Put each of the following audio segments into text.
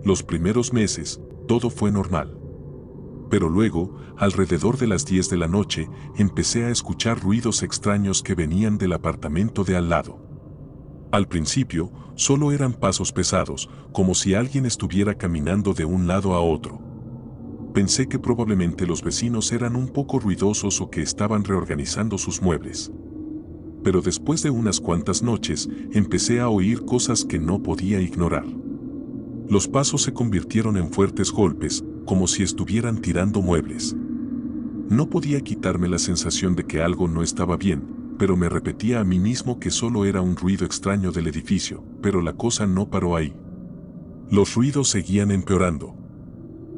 Los primeros meses, todo fue normal. Pero luego, alrededor de las 10 de la noche, empecé a escuchar ruidos extraños que venían del apartamento de al lado. Al principio, solo eran pasos pesados, como si alguien estuviera caminando de un lado a otro. Pensé que probablemente los vecinos eran un poco ruidosos o que estaban reorganizando sus muebles. Pero después de unas cuantas noches, empecé a oír cosas que no podía ignorar. Los pasos se convirtieron en fuertes golpes, como si estuvieran tirando muebles. No podía quitarme la sensación de que algo no estaba bien, pero me repetía a mí mismo que solo era un ruido extraño del edificio, pero la cosa no paró ahí. Los ruidos seguían empeorando.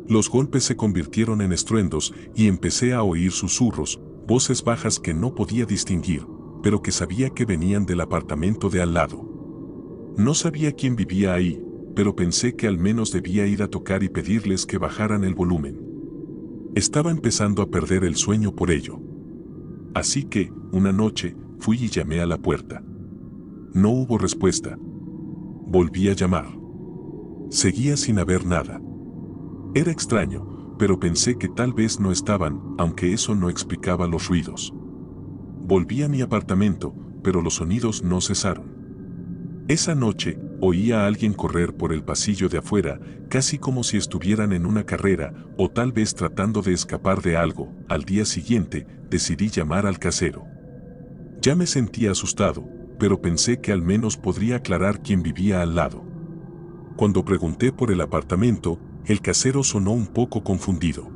Los golpes se convirtieron en estruendos y empecé a oír susurros, voces bajas que no podía distinguir, pero que sabía que venían del apartamento de al lado. No sabía quién vivía ahí, pero pensé que al menos debía ir a tocar y pedirles que bajaran el volumen. Estaba empezando a perder el sueño por ello. Así que, una noche, fui y llamé a la puerta. No hubo respuesta. Volví a llamar. Seguía sin haber nada. Era extraño, pero pensé que tal vez no estaban, aunque eso no explicaba los ruidos. Volví a mi apartamento, pero los sonidos no cesaron. Esa noche, oí a alguien correr por el pasillo de afuera, casi como si estuvieran en una carrera, o tal vez tratando de escapar de algo. Al día siguiente, decidí llamar al casero. Ya me sentía asustado, pero pensé que al menos podría aclarar quién vivía al lado. Cuando pregunté por el apartamento, el casero sonó un poco confundido.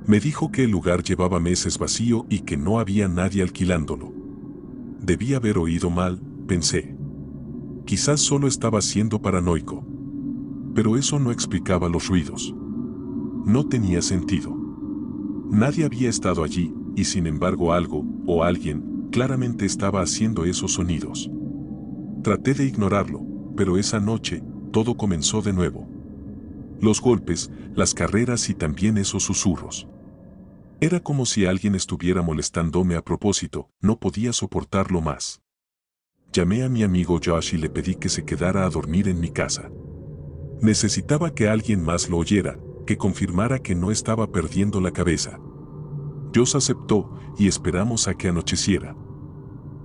Me dijo que el lugar llevaba meses vacío y que no había nadie alquilándolo. Debí haber oído mal, pensé. Quizás solo estaba siendo paranoico. Pero eso no explicaba los ruidos. No tenía sentido. Nadie había estado allí, y sin embargo algo, o alguien, claramente estaba haciendo esos sonidos. Traté de ignorarlo, pero esa noche, todo comenzó de nuevo. Los golpes, las carreras y también esos susurros. Era como si alguien estuviera molestándome a propósito, no podía soportarlo más. Llamé a mi amigo Josh y le pedí que se quedara a dormir en mi casa. Necesitaba que alguien más lo oyera, que confirmara que no estaba perdiendo la cabeza. Josh aceptó y esperamos a que anocheciera.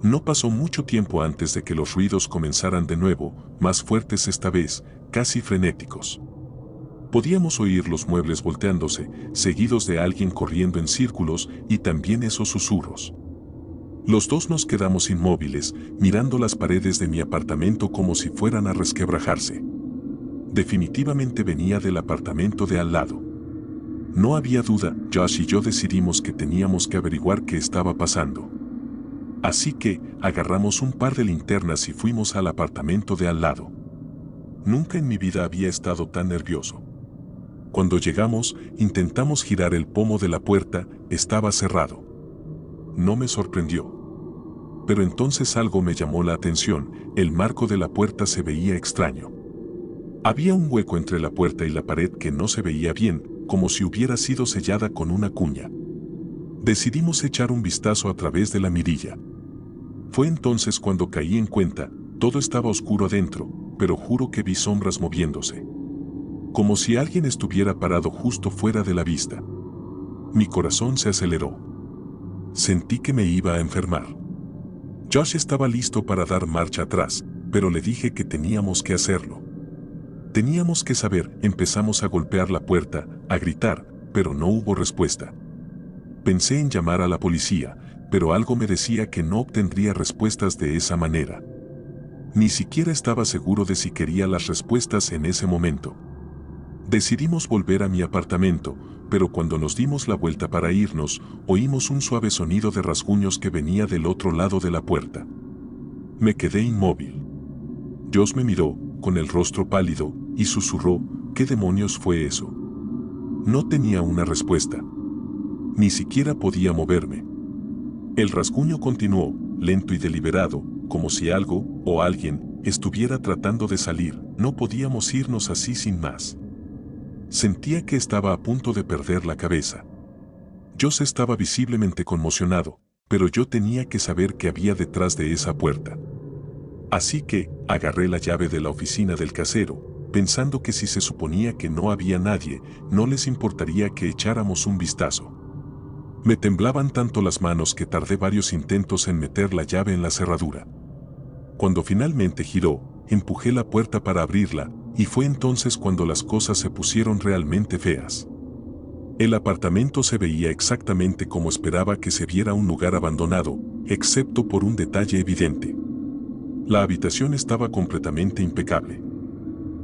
No pasó mucho tiempo antes de que los ruidos comenzaran de nuevo, más fuertes esta vez, casi frenéticos. Podíamos oír los muebles volteándose, seguidos de alguien corriendo en círculos y también esos susurros. Los dos nos quedamos inmóviles, mirando las paredes de mi apartamento como si fueran a resquebrajarse. Definitivamente venía del apartamento de al lado. No había duda, Josh y yo decidimos que teníamos que averiguar qué estaba pasando. Así que, agarramos un par de linternas y fuimos al apartamento de al lado. Nunca en mi vida había estado tan nervioso. Cuando llegamos, intentamos girar el pomo de la puerta, estaba cerrado. No me sorprendió. Pero entonces algo me llamó la atención, el marco de la puerta se veía extraño. Había un hueco entre la puerta y la pared que no se veía bien, como si hubiera sido sellada con una cuña. Decidimos echar un vistazo a través de la mirilla. Fue entonces cuando caí en cuenta, todo estaba oscuro adentro, pero juro que vi sombras moviéndose. Como si alguien estuviera parado justo fuera de la vista. Mi corazón se aceleró. Sentí que me iba a enfermar. Josh estaba listo para dar marcha atrás, pero le dije que teníamos que hacerlo. Teníamos que saber, empezamos a golpear la puerta, a gritar, pero no hubo respuesta. Pensé en llamar a la policía, pero algo me decía que no obtendría respuestas de esa manera. Ni siquiera estaba seguro de si quería las respuestas en ese momento. Decidimos volver a mi apartamento, pero cuando nos dimos la vuelta para irnos, oímos un suave sonido de rasguños que venía del otro lado de la puerta. Me quedé inmóvil. Josh me miró, con el rostro pálido, y susurró, ¿qué demonios fue eso? No tenía una respuesta. Ni siquiera podía moverme. El rasguño continuó, lento y deliberado, como si algo, o alguien, estuviera tratando de salir. No podíamos irnos así sin más. Sentía que estaba a punto de perder la cabeza. Josh estaba visiblemente conmocionado, pero yo tenía que saber qué había detrás de esa puerta. Así que, agarré la llave de la oficina del casero, pensando que si se suponía que no había nadie, no les importaría que echáramos un vistazo. Me temblaban tanto las manos que tardé varios intentos en meter la llave en la cerradura. Cuando finalmente giró, empujé la puerta para abrirla, y fue entonces cuando las cosas se pusieron realmente feas. El apartamento se veía exactamente como esperaba que se viera un lugar abandonado, excepto por un detalle evidente. La habitación estaba completamente impecable.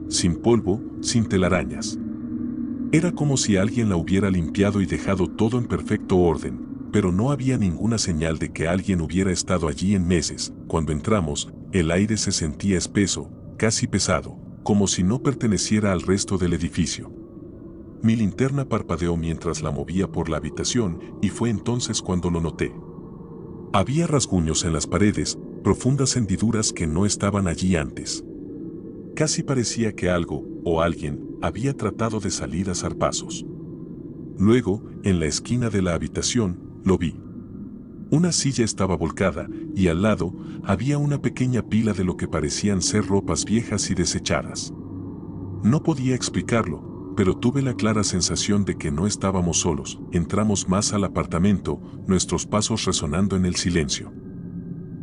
Sin polvo, sin telarañas. Era como si alguien la hubiera limpiado y dejado todo en perfecto orden, pero no había ninguna señal de que alguien hubiera estado allí en meses. Cuando entramos, el aire se sentía espeso, casi pesado, como si no perteneciera al resto del edificio. Mi linterna parpadeó mientras la movía por la habitación y fue entonces cuando lo noté. Había rasguños en las paredes, profundas hendiduras que no estaban allí antes. Casi parecía que algo, o alguien, había tratado de salir a zarpazos. Luego, en la esquina de la habitación, lo vi. Una silla estaba volcada, y al lado, había una pequeña pila de lo que parecían ser ropas viejas y desechadas. No podía explicarlo, pero tuve la clara sensación de que no estábamos solos. Entramos más al apartamento, nuestros pasos resonando en el silencio.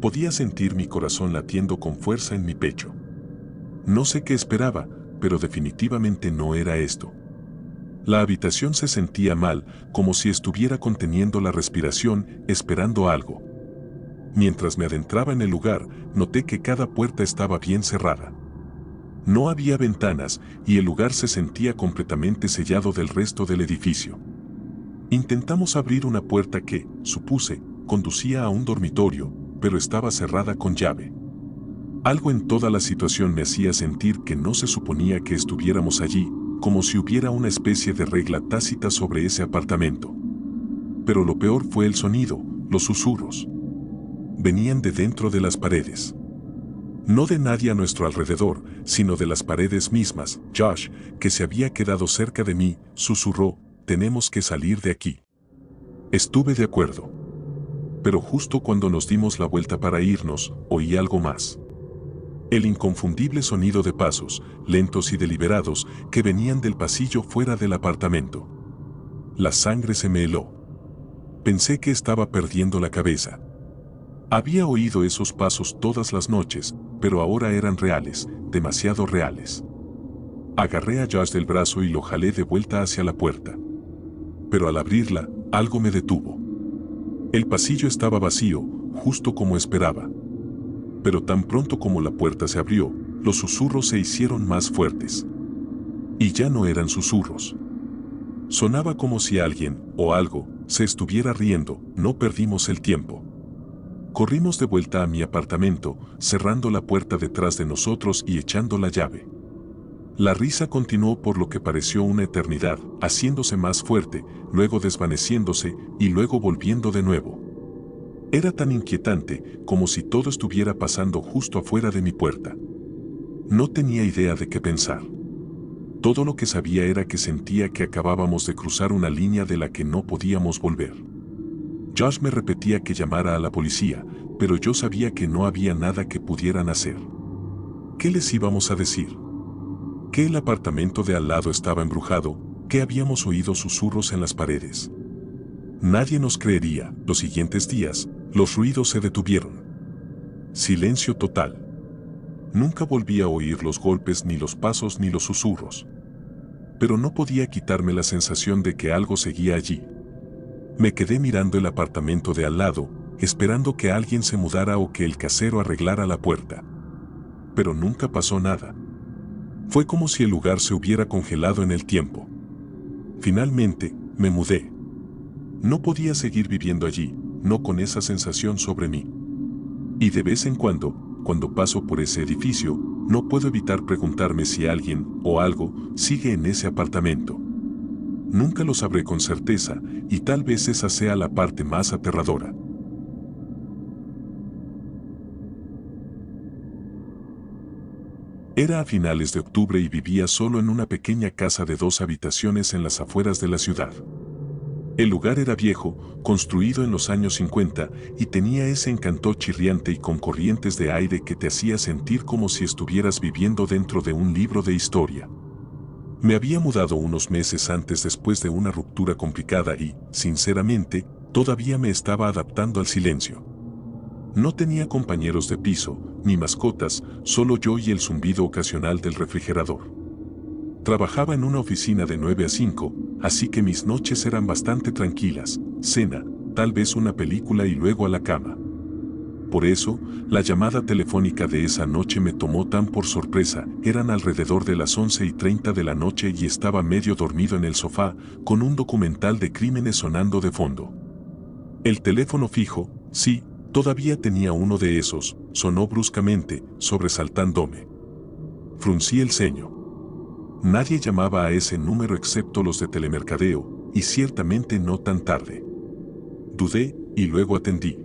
Podía sentir mi corazón latiendo con fuerza en mi pecho. No sé qué esperaba, pero definitivamente no era esto. La habitación se sentía mal, como si estuviera conteniendo la respiración, esperando algo. Mientras me adentraba en el lugar, noté que cada puerta estaba bien cerrada. No había ventanas, y el lugar se sentía completamente sellado del resto del edificio. Intentamos abrir una puerta que, supuse, conducía a un dormitorio, pero estaba cerrada con llave. Algo en toda la situación me hacía sentir que no se suponía que estuviéramos allí, como si hubiera una especie de regla tácita sobre ese apartamento. Pero lo peor fue el sonido, los susurros. Venían de dentro de las paredes. No de nadie a nuestro alrededor, sino de las paredes mismas. Josh, que se había quedado cerca de mí, susurró, «Tenemos que salir de aquí». Estuve de acuerdo. Pero justo cuando nos dimos la vuelta para irnos, oí algo más. El inconfundible sonido de pasos, lentos y deliberados, que venían del pasillo fuera del apartamento. La sangre se me heló. Pensé que estaba perdiendo la cabeza. Había oído esos pasos todas las noches, pero ahora eran reales, demasiado reales. Agarré a Josh del brazo y lo jalé de vuelta hacia la puerta. Pero al abrirla, algo me detuvo. El pasillo estaba vacío, justo como esperaba. Pero tan pronto como la puerta se abrió, los susurros se hicieron más fuertes. Y ya no eran susurros. Sonaba como si alguien, o algo, se estuviera riendo. No perdimos el tiempo. Corrimos de vuelta a mi apartamento, cerrando la puerta detrás de nosotros y echando la llave. La risa continuó por lo que pareció una eternidad, haciéndose más fuerte, luego desvaneciéndose y luego volviendo de nuevo. Era tan inquietante como si todo estuviera pasando justo afuera de mi puerta. No tenía idea de qué pensar. Todo lo que sabía era que sentía que acabábamos de cruzar una línea de la que no podíamos volver. Josh me repetía que llamara a la policía, pero yo sabía que no había nada que pudieran hacer. ¿Qué les íbamos a decir? Que el apartamento de al lado estaba embrujado, que habíamos oído susurros en las paredes. Nadie nos creería. Los siguientes días, los ruidos se detuvieron. Silencio total. Nunca volví a oír los golpes, ni los pasos, ni los susurros. Pero no podía quitarme la sensación de que algo seguía allí. Me quedé mirando el apartamento de al lado, esperando que alguien se mudara o que el casero arreglara la puerta. Pero nunca pasó nada. Fue como si el lugar se hubiera congelado en el tiempo. Finalmente, me mudé. No podía seguir viviendo allí, no con esa sensación sobre mí. Y de vez en cuando paso por ese edificio, no puedo evitar preguntarme si alguien, o algo, sigue en ese apartamento. Nunca lo sabré con certeza, y tal vez esa sea la parte más aterradora. Era a finales de octubre y vivía solo en una pequeña casa de 2 habitaciones en las afueras de la ciudad. El lugar era viejo, construido en los años 50, y tenía ese encanto chirriante y con corrientes de aire que te hacía sentir como si estuvieras viviendo dentro de un libro de historia. Me había mudado unos meses antes después de una ruptura complicada y, sinceramente, todavía me estaba adaptando al silencio. No tenía compañeros de piso, ni mascotas, solo yo y el zumbido ocasional del refrigerador. Trabajaba en una oficina de 9 a 5, así que mis noches eran bastante tranquilas, cena, tal vez una película y luego a la cama. Por eso, la llamada telefónica de esa noche me tomó tan por sorpresa. Eran alrededor de las 11:30 de la noche y estaba medio dormido en el sofá, con un documental de crímenes sonando de fondo. El teléfono fijo, sí, todavía tenía uno de esos, sonó bruscamente, sobresaltándome. Fruncí el ceño. Nadie llamaba a ese número excepto los de telemercadeo, y ciertamente no tan tarde. Dudé, y luego atendí.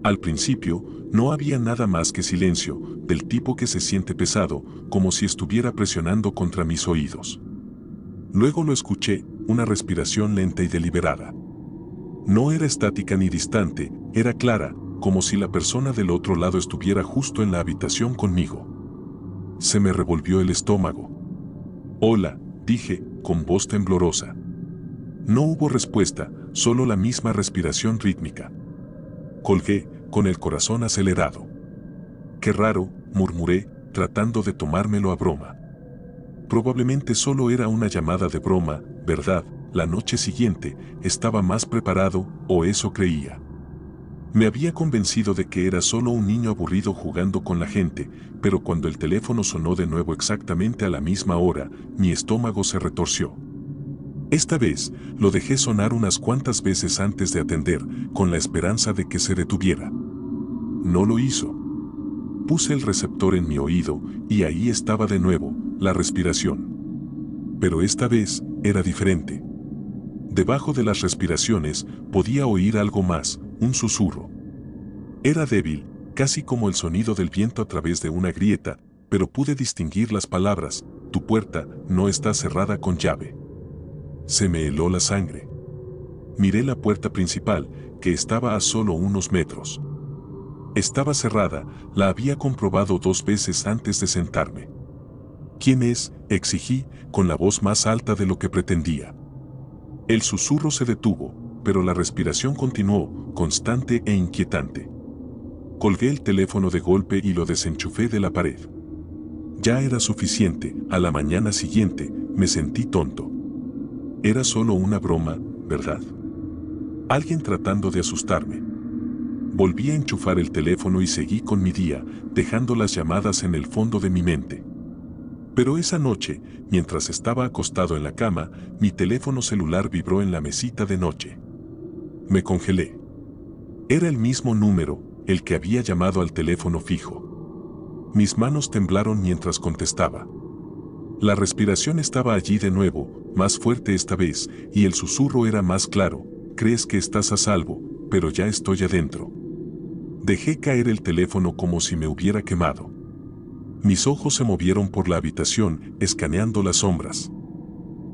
Al principio, no había nada más que silencio, del tipo que se siente pesado, como si estuviera presionando contra mis oídos. Luego lo escuché, una respiración lenta y deliberada. No era estática ni distante, era clara, como si la persona del otro lado estuviera justo en la habitación conmigo. Se me revolvió el estómago. «Hola», dije, con voz temblorosa. No hubo respuesta, solo la misma respiración rítmica. Colgué, con el corazón acelerado. «Qué raro», murmuré, tratando de tomármelo a broma. Probablemente solo era una llamada de broma, ¿verdad? La noche siguiente, estaba más preparado, o eso creía. Me había convencido de que era solo un niño aburrido jugando con la gente, pero cuando el teléfono sonó de nuevo exactamente a la misma hora, mi estómago se retorció. Esta vez, lo dejé sonar unas cuantas veces antes de atender, con la esperanza de que se detuviera. No lo hizo. Puse el receptor en mi oído, y ahí estaba de nuevo, la respiración. Pero esta vez, era diferente. Debajo de las respiraciones, podía oír algo más, un susurro. Era débil, casi como el sonido del viento a través de una grieta, pero pude distinguir las palabras: «Tu puerta no está cerrada con llave». Se me heló la sangre. Miré la puerta principal, que estaba a solo unos metros. Estaba cerrada, la había comprobado 2 veces antes de sentarme. «¿Quién es?», exigí, con la voz más alta de lo que pretendía. El susurro se detuvo, pero la respiración continuó, constante e inquietante. Colgué el teléfono de golpe y lo desenchufé de la pared. Ya era suficiente. A la mañana siguiente, me sentí tonto. Era solo una broma, ¿verdad? Alguien tratando de asustarme. Volví a enchufar el teléfono y seguí con mi día, dejando las llamadas en el fondo de mi mente. Pero esa noche, mientras estaba acostado en la cama, mi teléfono celular vibró en la mesita de noche. Me congelé. Era el mismo número, el que había llamado al teléfono fijo. Mis manos temblaron mientras contestaba. La respiración estaba allí de nuevo, más fuerte esta vez, y el susurro era más claro: «Crees que estás a salvo, pero ya estoy adentro». Dejé caer el teléfono como si me hubiera quemado. Mis ojos se movieron por la habitación, escaneando las sombras.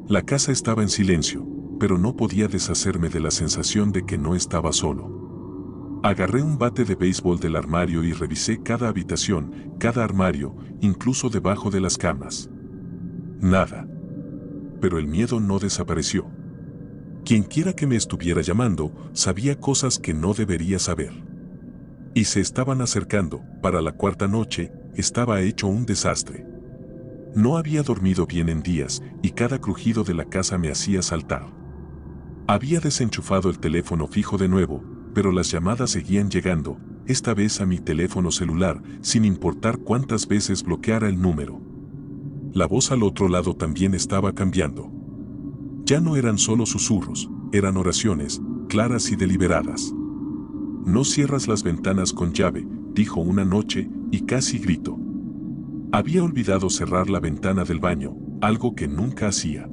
La casa estaba en silencio, pero no podía deshacerme de la sensación de que no estaba solo. Agarré un bate de béisbol del armario y revisé cada habitación, cada armario, incluso debajo de las camas. Nada. Pero el miedo no desapareció. Quienquiera que me estuviera llamando, sabía cosas que no debería saber. Y se estaban acercando. Para la 4ª noche, estaba hecho un desastre. No había dormido bien en días, y cada crujido de la casa me hacía saltar. Había desenchufado el teléfono fijo de nuevo, pero las llamadas seguían llegando, esta vez a mi teléfono celular, sin importar cuántas veces bloqueara el número. La voz al otro lado también estaba cambiando. Ya no eran solo susurros, eran oraciones, claras y deliberadas. «No cierras las ventanas con llave», dijo una noche, y casi grito. Había olvidado cerrar la ventana del baño, algo que nunca hacía.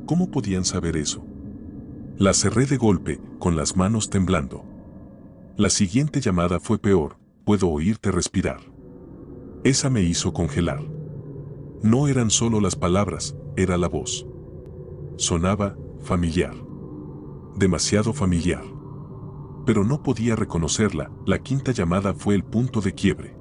¿Cómo podían saber eso? La cerré de golpe, con las manos temblando. La siguiente llamada fue peor: «Puedo oírte respirar». Esa me hizo congelar. No eran solo las palabras, era la voz. Sonaba familiar. demasiado familiar. Pero no podía reconocerla, la quinta llamada fue el punto de quiebre.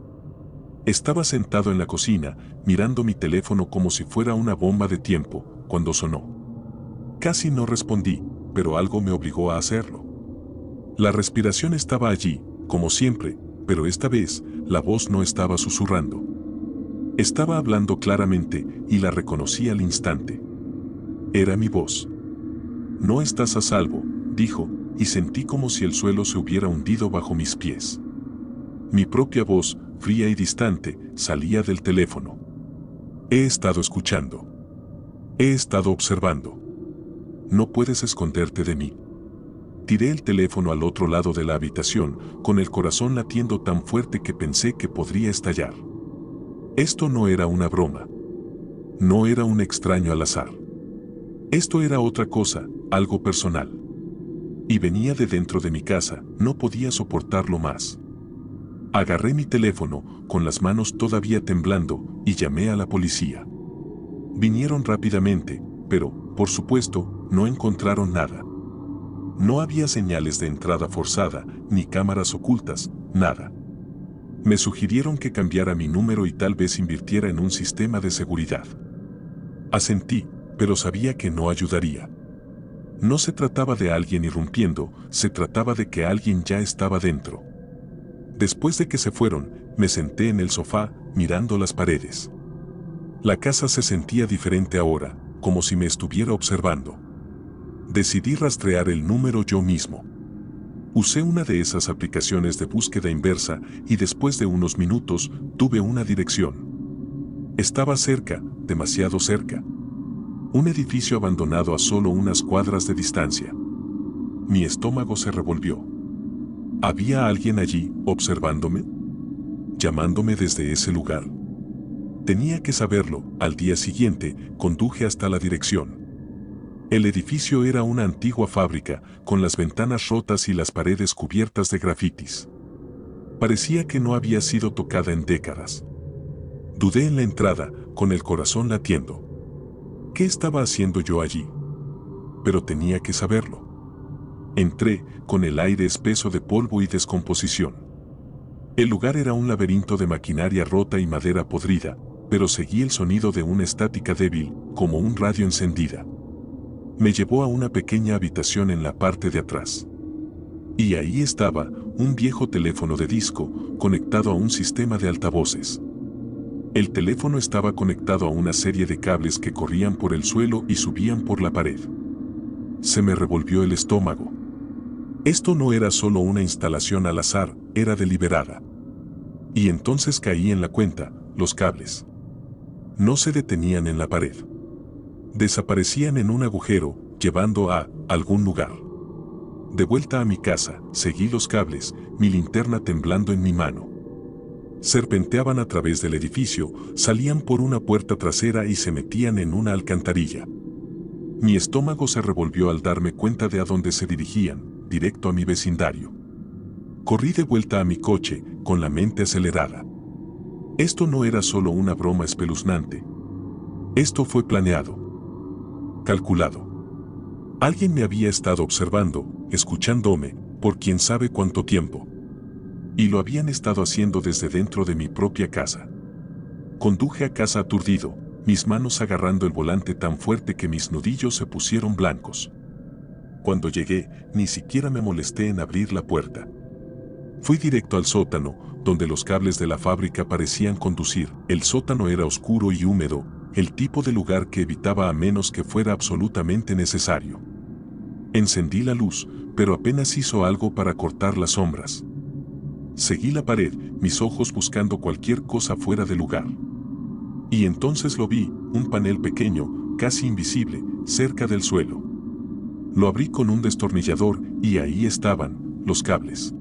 Estaba sentado en la cocina, mirando mi teléfono como si fuera una bomba de tiempo, cuando sonó. Casi no respondí, pero algo me obligó a hacerlo. La respiración estaba allí, como siempre, pero esta vez, la voz no estaba susurrando. Estaba hablando claramente y la reconocí al instante. Era mi voz. «No estás a salvo», dijo, y sentí como si el suelo se hubiera hundido bajo mis pies. Mi propia voz, fría y distante, salía del teléfono. «He estado escuchando. He estado observando. No puedes esconderte de mí». Tiré el teléfono al otro lado de la habitación, con el corazón latiendo tan fuerte que pensé que podría estallar. Esto no era una broma. No era un extraño al azar. Esto era otra cosa, algo personal. Y venía de dentro de mi casa, no podía soportarlo más. Agarré mi teléfono, con las manos todavía temblando, y llamé a la policía. Vinieron rápidamente, pero, por supuesto, no encontraron nada. No había señales de entrada forzada, ni cámaras ocultas, nada. Me sugirieron que cambiara mi número y tal vez invirtiera en un sistema de seguridad. Asentí, pero sabía que no ayudaría. No se trataba de alguien irrumpiendo, se trataba de que alguien ya estaba dentro. Después de que se fueron, me senté en el sofá, mirando las paredes. La casa se sentía diferente ahora, como si me estuviera observando. Decidí rastrear el número yo mismo. Usé una de esas aplicaciones de búsqueda inversa y después de unos minutos tuve una dirección. Estaba cerca, demasiado cerca. Un edificio abandonado a solo unas cuadras de distancia. Mi estómago se revolvió. ¿Había alguien allí, observándome? ¿Llamándome desde ese lugar? Tenía que saberlo. Al día siguiente, conduje hasta la dirección. El edificio era una antigua fábrica, con las ventanas rotas y las paredes cubiertas de grafitis. Parecía que no había sido tocada en décadas. Dudé en la entrada, con el corazón latiendo. ¿Qué estaba haciendo yo allí? Pero tenía que saberlo. Entré, con el aire espeso de polvo y descomposición. El lugar era un laberinto de maquinaria rota y madera podrida, pero seguí el sonido de una estática débil, como un radio encendida. Me llevó a una pequeña habitación en la parte de atrás. Y ahí estaba, un viejo teléfono de disco, conectado a un sistema de altavoces. El teléfono estaba conectado a una serie de cables que corrían por el suelo y subían por la pared. Se me revolvió el estómago. Esto no era solo una instalación al azar, era deliberada. Y entonces caí en la cuenta, los cables no se detenían en la pared. Desaparecían en un agujero, llevando a algún lugar. De vuelta a mi casa, seguí los cables, mi linterna temblando en mi mano. Serpenteaban a través del edificio, salían por una puerta trasera y se metían en una alcantarilla. Mi estómago se revolvió al darme cuenta de a dónde se dirigían, directo a mi vecindario. Corrí de vuelta a mi coche, con la mente acelerada. Esto no era solo una broma espeluznante. Esto fue planeado. Calculado. Alguien me había estado observando, escuchándome, por quién sabe cuánto tiempo. Y lo habían estado haciendo desde dentro de mi propia casa. Conduje a casa aturdido, mis manos agarrando el volante tan fuerte que mis nudillos se pusieron blancos. Cuando llegué, ni siquiera me molesté en abrir la puerta. Fui directo al sótano, donde los cables de la fábrica parecían conducir. El sótano era oscuro y húmedo, el tipo de lugar que evitaba a menos que fuera absolutamente necesario. Encendí la luz, pero apenas hizo algo para cortar las sombras. Seguí la pared, mis ojos buscando cualquier cosa fuera de lugar. Y entonces lo vi, un panel pequeño, casi invisible, cerca del suelo. Lo abrí con un destornillador y ahí estaban, los cables.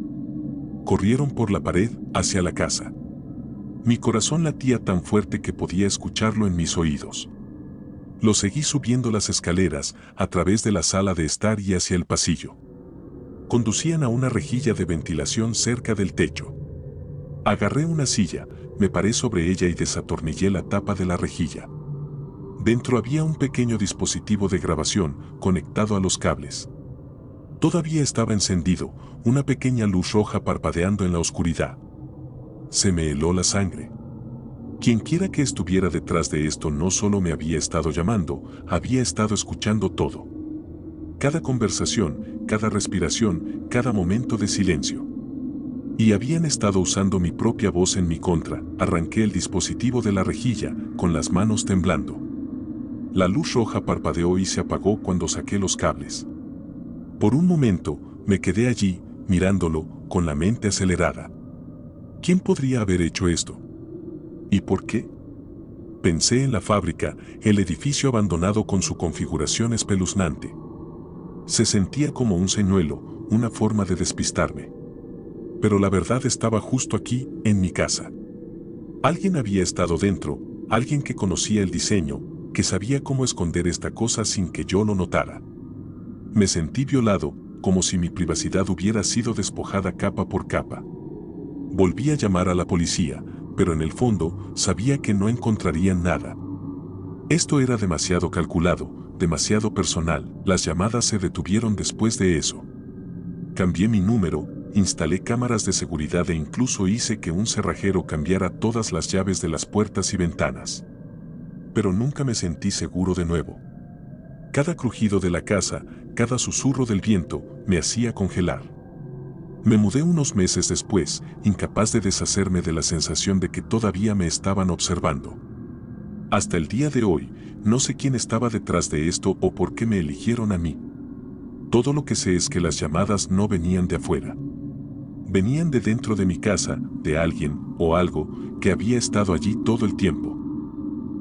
Corrieron por la pared, hacia la casa. Mi corazón latía tan fuerte que podía escucharlo en mis oídos. Lo seguí subiendo las escaleras, a través de la sala de estar y hacia el pasillo. Conducían a una rejilla de ventilación cerca del techo. Agarré una silla, me paré sobre ella y desatornillé la tapa de la rejilla. Dentro había un pequeño dispositivo de grabación, conectado a los cables. Todavía estaba encendido, una pequeña luz roja parpadeando en la oscuridad. Se me heló la sangre. Quienquiera que estuviera detrás de esto no solo me había estado llamando, había estado escuchando todo. Cada conversación, cada respiración, cada momento de silencio. Y habían estado usando mi propia voz en mi contra. Arranqué el dispositivo de la rejilla, con las manos temblando. La luz roja parpadeó y se apagó cuando saqué los cables. Por un momento, me quedé allí, mirándolo, con la mente acelerada. ¿Quién podría haber hecho esto? ¿Y por qué? Pensé en la fábrica, el edificio abandonado con su configuración espeluznante. Se sentía como un señuelo, una forma de despistarme. Pero la verdad estaba justo aquí, en mi casa. Alguien había estado dentro, alguien que conocía el diseño, que sabía cómo esconder esta cosa sin que yo lo notara. Me sentí violado, como si mi privacidad hubiera sido despojada capa por capa. Volví a llamar a la policía, pero en el fondo sabía que no encontrarían nada. Esto era demasiado calculado, demasiado personal. Las llamadas se detuvieron después de eso. Cambié mi número, instalé cámaras de seguridad e incluso hice que un cerrajero cambiara todas las llaves de las puertas y ventanas. Pero nunca me sentí seguro de nuevo. Cada crujido de la casa, cada susurro del viento, me hacía congelar. Me mudé unos meses después, incapaz de deshacerme de la sensación de que todavía me estaban observando. Hasta el día de hoy, no sé quién estaba detrás de esto o por qué me eligieron a mí. Todo lo que sé es que las llamadas no venían de afuera. Venían de dentro de mi casa, de alguien o algo que había estado allí todo el tiempo.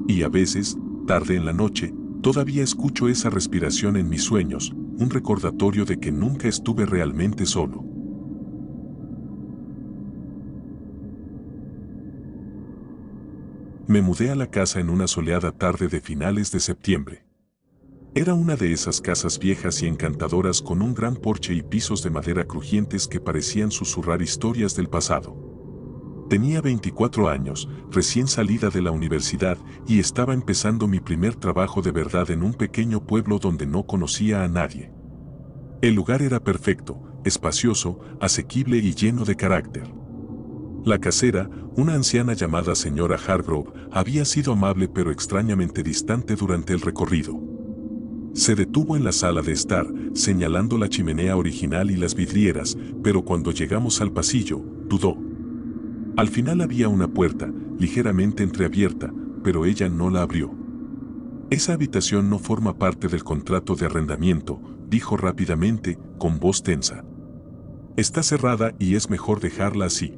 Y a veces, tarde en la noche, todavía escucho esa respiración en mis sueños, un recordatorio de que nunca estuve realmente solo. Me mudé a la casa en una soleada tarde de finales de septiembre. Era una de esas casas viejas y encantadoras con un gran porche y pisos de madera crujientes que parecían susurrar historias del pasado. Tenía 24 años, recién salida de la universidad, y estaba empezando mi primer trabajo de verdad en un pequeño pueblo donde no conocía a nadie. El lugar era perfecto, espacioso, asequible y lleno de carácter. La casera, una anciana llamada señora Hargrove, había sido amable pero extrañamente distante durante el recorrido. Se detuvo en la sala de estar, señalando la chimenea original y las vidrieras, pero cuando llegamos al pasillo, dudó. Al final había una puerta, ligeramente entreabierta, pero ella no la abrió. Esa habitación no forma parte del contrato de arrendamiento, dijo rápidamente, con voz tensa. Está cerrada y es mejor dejarla así.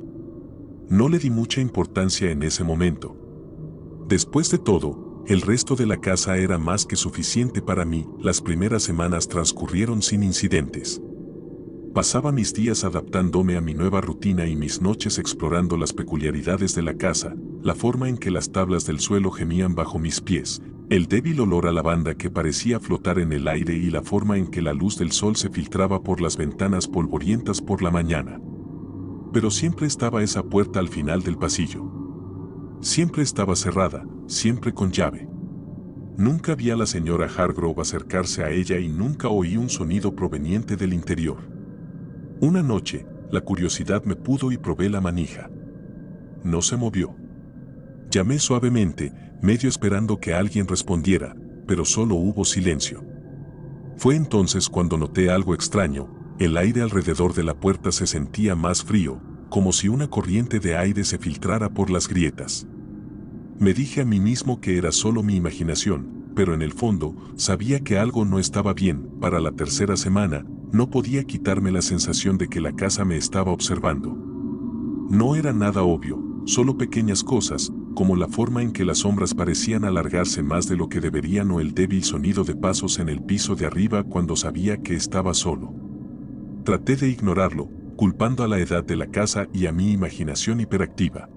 No le di mucha importancia en ese momento. Después de todo, el resto de la casa era más que suficiente para mí. Las primeras semanas transcurrieron sin incidentes. Pasaba mis días adaptándome a mi nueva rutina y mis noches explorando las peculiaridades de la casa, la forma en que las tablas del suelo gemían bajo mis pies, el débil olor a lavanda que parecía flotar en el aire y la forma en que la luz del sol se filtraba por las ventanas polvorientas por la mañana. Pero siempre estaba esa puerta al final del pasillo. Siempre estaba cerrada, siempre con llave. Nunca vi a la señora Hargrove acercarse a ella y nunca oí un sonido proveniente del interior. Una noche, la curiosidad me pudo y probé la manija. No se movió. Llamé suavemente, medio esperando que alguien respondiera, pero solo hubo silencio. Fue entonces cuando noté algo extraño. El aire alrededor de la puerta se sentía más frío, como si una corriente de aire se filtrara por las grietas. Me dije a mí mismo que era solo mi imaginación, pero en el fondo sabía que algo no estaba bien. Para la tercera semana, no podía quitarme la sensación de que la casa me estaba observando. No era nada obvio, solo pequeñas cosas, como la forma en que las sombras parecían alargarse más de lo que deberían o el débil sonido de pasos en el piso de arriba cuando sabía que estaba solo. Traté de ignorarlo, culpando a la edad de la casa y a mi imaginación hiperactiva.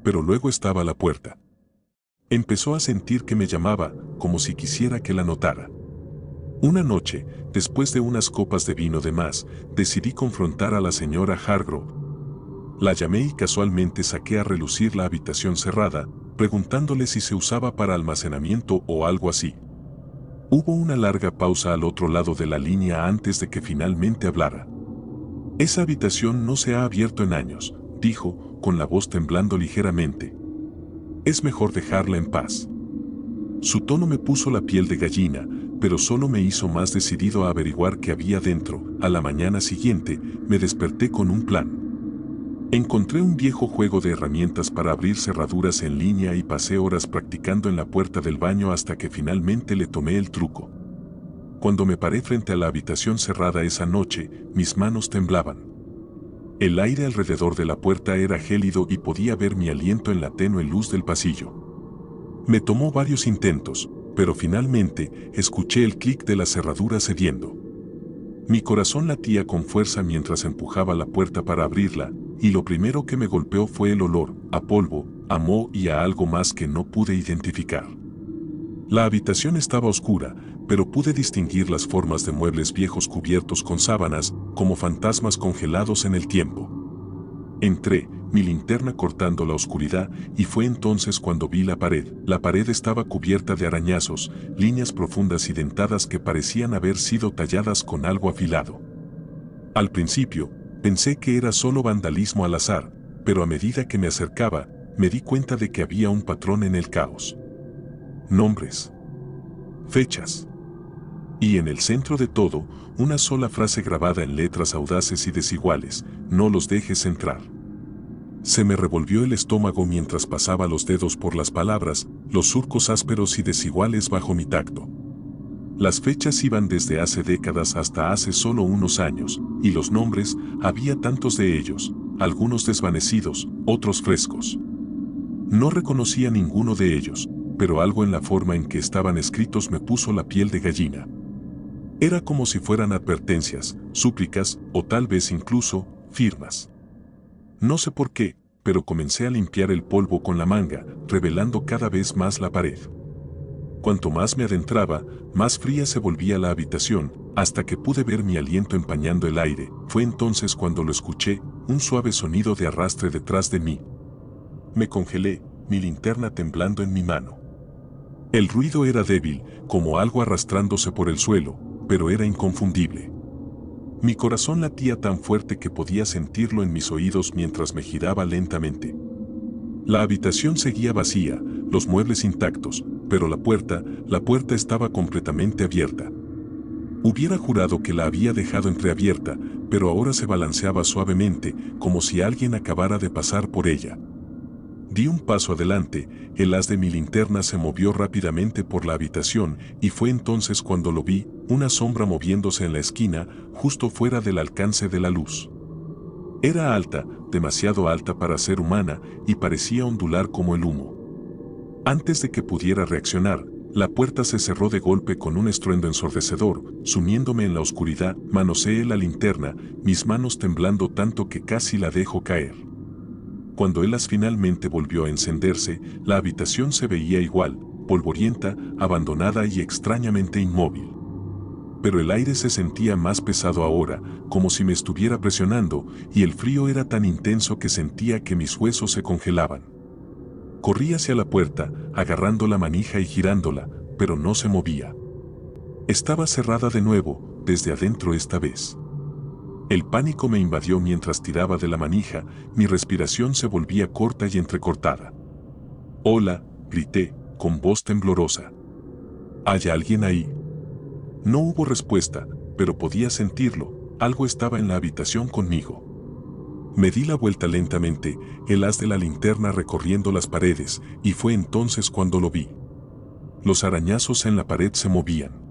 Pero luego estaba la puerta. Empezó a sentir que me llamaba, como si quisiera que la notara. Una noche, después de unas copas de vino de más, decidí confrontar a la señora Hargrove. La llamé y casualmente saqué a relucir la habitación cerrada, preguntándole si se usaba para almacenamiento o algo así. Hubo una larga pausa al otro lado de la línea antes de que finalmente hablara. Esa habitación no se ha abierto en años, dijo, con la voz temblando ligeramente. Es mejor dejarla en paz. Su tono me puso la piel de gallina, pero solo me hizo más decidido a averiguar qué había dentro. A la mañana siguiente, me desperté con un plan. Encontré un viejo juego de herramientas para abrir cerraduras en línea y pasé horas practicando en la puerta del baño hasta que finalmente le tomé el truco. Cuando me paré frente a la habitación cerrada esa noche, mis manos temblaban. El aire alrededor de la puerta era gélido y podía ver mi aliento en la tenue luz del pasillo. Me tomó varios intentos, pero finalmente escuché el clic de la cerradura cediendo. Mi corazón latía con fuerza mientras empujaba la puerta para abrirla, y lo primero que me golpeó fue el olor, a polvo, a moho y a algo más que no pude identificar. La habitación estaba oscura, pero pude distinguir las formas de muebles viejos cubiertos con sábanas, como fantasmas congelados en el tiempo. Entré, mi linterna cortando la oscuridad, y fue entonces cuando vi la pared. La pared estaba cubierta de arañazos, líneas profundas y dentadas que parecían haber sido talladas con algo afilado. Al principio, pensé que era solo vandalismo al azar, pero a medida que me acercaba, me di cuenta de que había un patrón en el caos. Nombres. Fechas. Y en el centro de todo, una sola frase grabada en letras audaces y desiguales: no los dejes entrar. Se me revolvió el estómago mientras pasaba los dedos por las palabras, los surcos ásperos y desiguales bajo mi tacto. Las fechas iban desde hace décadas hasta hace solo unos años, y los nombres, había tantos de ellos, algunos desvanecidos, otros frescos. No reconocía ninguno de ellos, pero algo en la forma en que estaban escritos me puso la piel de gallina. Era como si fueran advertencias, súplicas o tal vez incluso firmas. No sé por qué, pero comencé a limpiar el polvo con la manga, revelando cada vez más la pared. Cuanto más me adentraba, más fría se volvía la habitación, hasta que pude ver mi aliento empañando el aire. Fue entonces cuando lo escuché, un suave sonido de arrastre detrás de mí. Me congelé, mi linterna temblando en mi mano. El ruido era débil, como algo arrastrándose por el suelo, pero era inconfundible. Mi corazón latía tan fuerte que podía sentirlo en mis oídos mientras me giraba lentamente. La habitación seguía vacía, los muebles intactos, pero la puerta estaba completamente abierta. Hubiera jurado que la había dejado entreabierta, pero ahora se balanceaba suavemente, como si alguien acabara de pasar por ella. Di un paso adelante, el haz de mi linterna se movió rápidamente por la habitación y fue entonces cuando lo vi, una sombra moviéndose en la esquina, justo fuera del alcance de la luz. Era alta, demasiado alta para ser humana, y parecía ondular como el humo. Antes de que pudiera reaccionar, la puerta se cerró de golpe con un estruendo ensordecedor, sumiéndome en la oscuridad. Manoseé la linterna, mis manos temblando tanto que casi la dejo caer. Cuando el haz finalmente volvió a encenderse, la habitación se veía igual, polvorienta, abandonada y extrañamente inmóvil. Pero el aire se sentía más pesado ahora, como si me estuviera presionando, y el frío era tan intenso que sentía que mis huesos se congelaban. Corrí hacia la puerta, agarrando la manija y girándola, pero no se movía. Estaba cerrada de nuevo, desde adentro esta vez. El pánico me invadió mientras tiraba de la manija, mi respiración se volvía corta y entrecortada. «Hola», grité, con voz temblorosa. «¿Hay alguien ahí?». No hubo respuesta, pero podía sentirlo, algo estaba en la habitación conmigo. Me di la vuelta lentamente, el haz de la linterna recorriendo las paredes, y fue entonces cuando lo vi. Los arañazos en la pared se movían.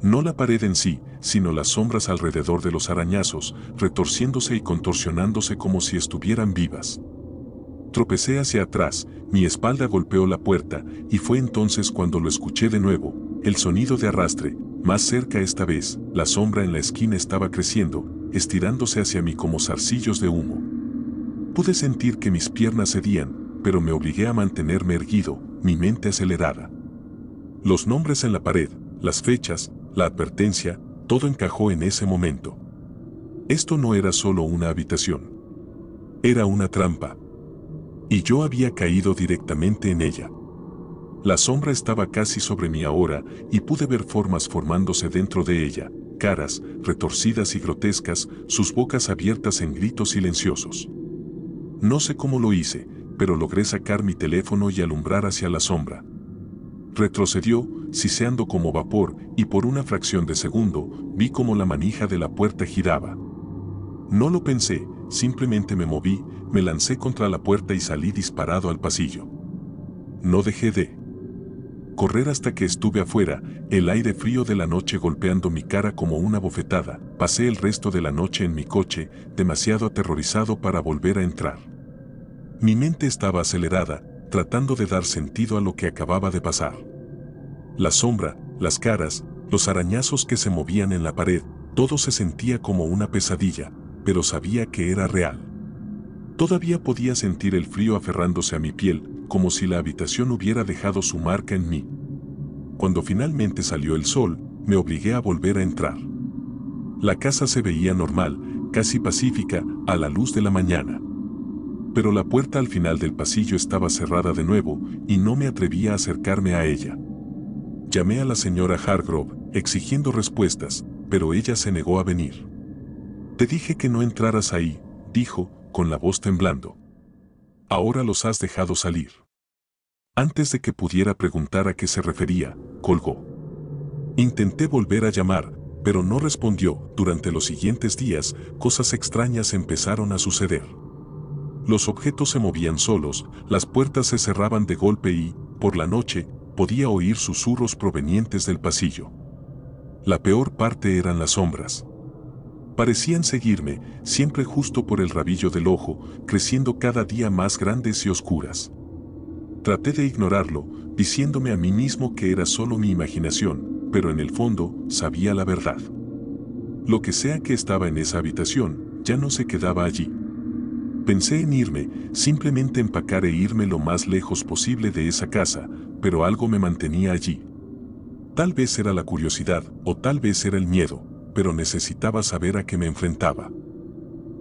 No la pared en sí, sino las sombras alrededor de los arañazos, retorciéndose y contorsionándose como si estuvieran vivas. Tropecé hacia atrás, mi espalda golpeó la puerta, y fue entonces cuando lo escuché de nuevo, el sonido de arrastre, más cerca esta vez. La sombra en la esquina estaba creciendo, estirándose hacia mí como zarcillos de humo. Pude sentir que mis piernas cedían, pero me obligué a mantenerme erguido, mi mente acelerada. Los nombres en la pared, las fechas, la advertencia, todo encajó en ese momento. Esto no era solo una habitación. Era una trampa. Y yo había caído directamente en ella. La sombra estaba casi sobre mí ahora y pude ver formas formándose dentro de ella, caras, retorcidas y grotescas, sus bocas abiertas en gritos silenciosos. No sé cómo lo hice, pero logré sacar mi teléfono y alumbrar hacia la sombra. Retrocedió, siseando como vapor, y por una fracción de segundo, vi cómo la manija de la puerta giraba. No lo pensé, simplemente me moví, me lancé contra la puerta y salí disparado al pasillo. No dejé de correr hasta que estuve afuera, el aire frío de la noche golpeando mi cara como una bofetada. Pasé el resto de la noche en mi coche, demasiado aterrorizado para volver a entrar. Mi mente estaba acelerada, tratando de dar sentido a lo que acababa de pasar. La sombra, las caras, los arañazos que se movían en la pared, todo se sentía como una pesadilla, pero sabía que era real. Todavía podía sentir el frío aferrándose a mi piel, como si la habitación hubiera dejado su marca en mí. Cuando finalmente salió el sol, me obligué a volver a entrar. La casa se veía normal, casi pacífica, a la luz de la mañana. Pero la puerta al final del pasillo estaba cerrada de nuevo y no me atrevía a acercarme a ella. Llamé a la señora Hargrove, exigiendo respuestas, pero ella se negó a venir. Te dije que no entraras ahí, dijo, con la voz temblando. Ahora los has dejado salir. Antes de que pudiera preguntar a qué se refería, colgó. Intenté volver a llamar, pero no respondió. Durante los siguientes días, cosas extrañas empezaron a suceder. Los objetos se movían solos, las puertas se cerraban de golpe y, por la noche, podía oír susurros provenientes del pasillo. La peor parte eran las sombras. Parecían seguirme, siempre justo por el rabillo del ojo, creciendo cada día más grandes y oscuras. Traté de ignorarlo, diciéndome a mí mismo que era solo mi imaginación, pero en el fondo, sabía la verdad. Lo que sea que estaba en esa habitación, ya no se quedaba allí. Pensé en irme, simplemente empacar e irme lo más lejos posible de esa casa, pero algo me mantenía allí. Tal vez era la curiosidad, o tal vez era el miedo, pero necesitaba saber a qué me enfrentaba.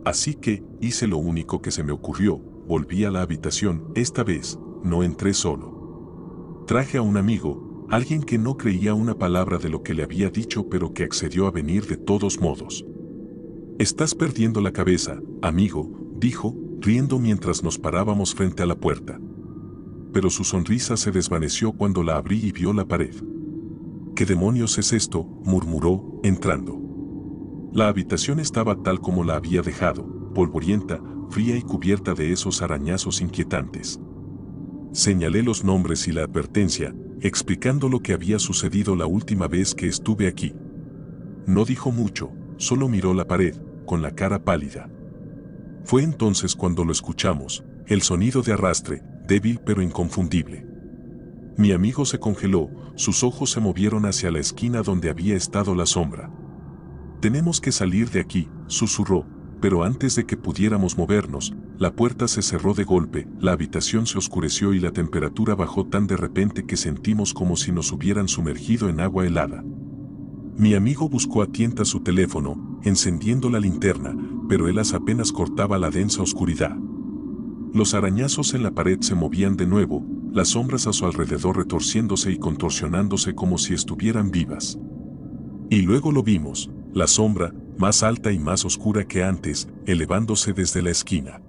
Así que, hice lo único que se me ocurrió, volví a la habitación. Esta vez, no entré solo. Traje a un amigo, alguien que no creía una palabra de lo que le había dicho pero que accedió a venir de todos modos. Estás perdiendo la cabeza, amigo, dijo, riendo mientras nos parábamos frente a la puerta. Pero su sonrisa se desvaneció cuando la abrí y vio la pared. ¿Qué demonios es esto?, murmuró, entrando. La habitación estaba tal como la había dejado, polvorienta, fría y cubierta de esos arañazos inquietantes. Señalé los nombres y la advertencia, explicando lo que había sucedido la última vez que estuve aquí. No dijo mucho, solo miró la pared, con la cara pálida. Fue entonces cuando lo escuchamos, el sonido de arrastre, débil pero inconfundible. Mi amigo se congeló, sus ojos se movieron hacia la esquina donde había estado la sombra. Tenemos que salir de aquí, susurró, pero antes de que pudiéramos movernos, la puerta se cerró de golpe, la habitación se oscureció y la temperatura bajó tan de repente que sentimos como si nos hubieran sumergido en agua helada. Mi amigo buscó a tientas su teléfono, encendiendo la linterna, pero el haz apenas cortaba la densa oscuridad. Los arañazos en la pared se movían de nuevo, las sombras a su alrededor retorciéndose y contorsionándose como si estuvieran vivas. Y luego lo vimos, la sombra, más alta y más oscura que antes, elevándose desde la esquina.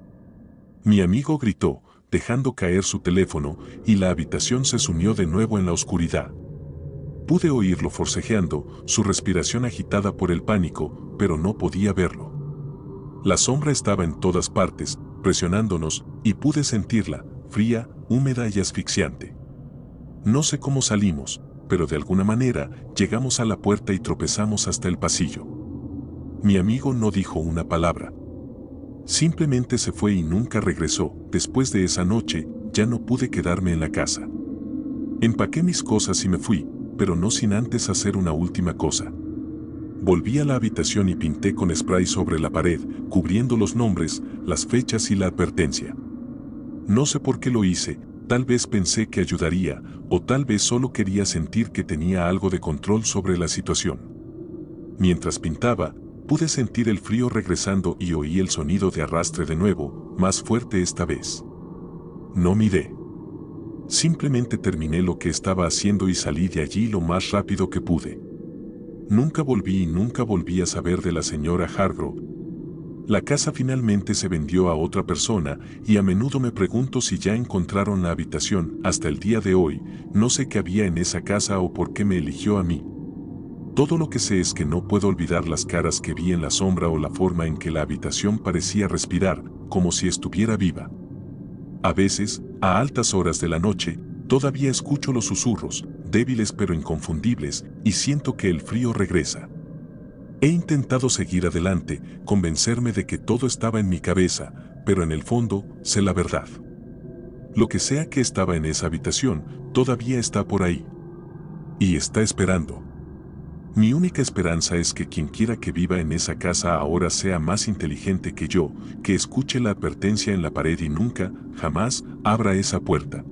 Mi amigo gritó, dejando caer su teléfono, y la habitación se sumió de nuevo en la oscuridad. Pude oírlo forcejeando, su respiración agitada por el pánico, pero no podía verlo. La sombra estaba en todas partes, presionándonos, y pude sentirla, fría, húmeda y asfixiante. No sé cómo salimos, pero de alguna manera llegamos a la puerta y tropezamos hasta el pasillo. Mi amigo no dijo una palabra. Simplemente se fue y nunca regresó. Después de esa noche, ya no pude quedarme en la casa. Empaqué mis cosas y me fui, pero no sin antes hacer una última cosa. Volví a la habitación y pinté con spray sobre la pared, cubriendo los nombres, las fechas y la advertencia. No sé por qué lo hice, tal vez pensé que ayudaría, o tal vez solo quería sentir que tenía algo de control sobre la situación. Mientras pintaba, pude sentir el frío regresando y oí el sonido de arrastre de nuevo, más fuerte esta vez. No miré. Simplemente terminé lo que estaba haciendo y salí de allí lo más rápido que pude. Nunca volví y nunca volví a saber de la señora Hargrove. La casa finalmente se vendió a otra persona y a menudo me pregunto si ya encontraron la habitación. Hasta el día de hoy, no sé qué había en esa casa o por qué me eligió a mí. Todo lo que sé es que no puedo olvidar las caras que vi en la sombra o la forma en que la habitación parecía respirar, como si estuviera viva. A veces, a altas horas de la noche, todavía escucho los susurros, débiles pero inconfundibles, y siento que el frío regresa. He intentado seguir adelante, convencerme de que todo estaba en mi cabeza, pero en el fondo, sé la verdad. Lo que sea que estaba en esa habitación, todavía está por ahí. Y está esperando. Mi única esperanza es que quien quiera que viva en esa casa ahora sea más inteligente que yo, que escuche la advertencia en la pared y nunca, jamás, abra esa puerta.